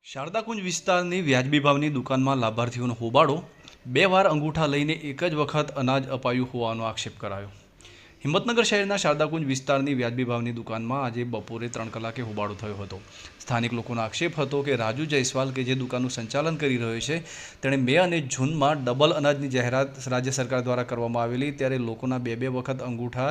શારદાકુંજ વિસ્તારની વ્યાજબી ભાવની દુકાનમાં લાભાર્થીઓનો હોબાળો, 2 વાર અંગૂઠા લઈને એક જ વખત અનાજ અપાયું હોવાનો આક્ષેપ કરાયો। હિંમતનગર શહેરના શારદાકુંજ વિસ્તારની વ્યાજબી ભાવની દુકાનમાં આજે બપોરે 3 કલાકે હોબાળો થયો હતો। સ્થાનિક લોકોનો આક્ષેપ હતો કે રાજુ જયસ્વાલ કે જે દુકાનનું સંચાલન કરી રહ્યો છે તેણે મે અને જૂનમાં ડબલ અનાજની જાહેરાત રાજ્ય સરકાર દ્વારા કરવામાં આવેલી, ત્યારે લોકોના 2 વખત અંગૂઠા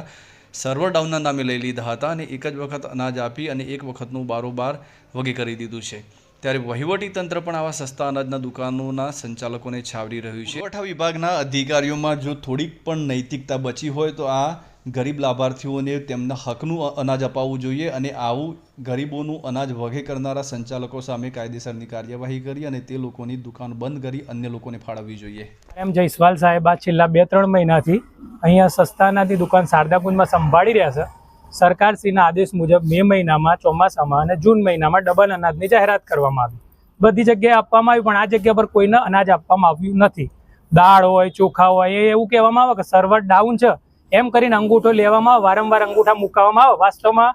સર્વર ડાઉનના નામે લઈ લીધા હતા અને એક જ વખત અનાજ આપી અને એક વખતનું બારોબાર વગી કરી દીધું છે। ત્યારે વહીવટી તંત્ર પણ આવા સસ્તા અનાજના દુકાનોના સંચાલકોને છાવરી રહ્યું છે। પુરવઠા વિભાગના અધિકારીઓમાં જો થોડીક પણ નૈતિકતા બચી હોય તો આ ગરીબ લાભાર્થીઓને તેમના હકનું અનાજ અપાવવું જોઈએ અને આવું ગરીબોનું અનાજ વગે કરનારા સંચાલકો સામે કાયદેસરની કાર્યવાહી કરી અને તે લોકોની દુકાન બંધ કરી અન્ય લોકોને ફાળવવી જોઈએ। એમ જયસ્વાલ સાહેબ આ છેલ્લા 2-3 મહિનાથી અહીંયા સસ્તા અનાજની દુકાન શારદાકુંજમાં સંભાળી રહ્યા છે। સરકારશ્રીના આદેશ મુજબ મે મહિનામાં, ચોમાસામાં અને જૂન મહિનામાં ડબલ અનાજની જાહેરાત કરવામાં આવી। બધી જગ્યાએ આપવામાં આવી, પણ આ જગ્યા પર કોઈને અનાજ આપવામાં આવ્યું નથી। દાળ હોય, ચોખા હોય, એવું કહેવામાં આવે કે સર્વર ડાઉન છે એમ કરીને અંગૂઠો લેવામાં આવે, વારંવાર અંગૂઠા મૂકવામાં આવે। વાસ્તવમાં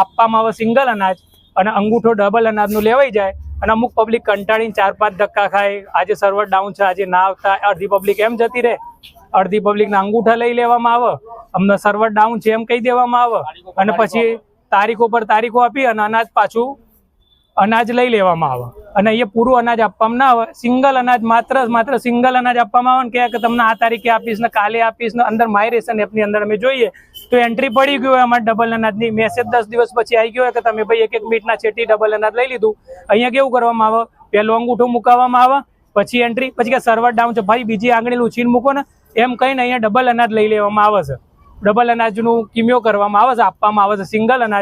આપવામાં આવે સિંગલ અનાજ અને અંગૂઠો ડબલ અનાજનું લેવાઈ જાય અને અમુક પબ્લિક કંટાળીને 4-5 ધક્કા ખાય। આજે સર્વર ડાઉન છે, આજે ના આવતા, અડધી પબ્લિક એમ જતી રહે, અડધી પબ્લિકના અંગૂઠા લઈ લેવામાં આવે, અમને સર્વર ડાઉન છે એમ કહી દેવામાં આવે અને પછી તારીખો પર તારીખો આપી અને અનાજ પાછું અનાજ લઈ લેવામાં આવે અને અહીંયા પૂરું અનાજ આપવામાં ના આવે। સિંગલ અનાજ માત્ર સિંગલ અનાજ આપવામાં આવે ને કે તમને આ તારીખે આપીશ ને કાલે આપીશ ને અંદર માય રેશન એપની અંદર અમે જોઈએ તો એન્ટ્રી પડી ગયું હોય અમારે ડબલ અનાજની, મેસેજ 10 દિવસ પછી આવી ગયો હોય કે તમે ભાઈ એક મીટના છેટી ડબલ અનાજ લઈ લીધું। અહીંયા કેવું કરવામાં આવે, પહેલું અંગૂઠો મૂકવામાં આવે, પછી એન્ટ્રી, પછી કે સર્વર ડાઉન છે, ભાઈ બીજી આંગળી ઉછીને મૂકો ને એમ કહીને અહીંયા ડબલ અનાજ લઈ લેવામાં આવે છે। ડબલ અનાજનું કિમ્યો કરવામાં આવે છે, આપવામાં આવે છે સિંગલ અનાજ।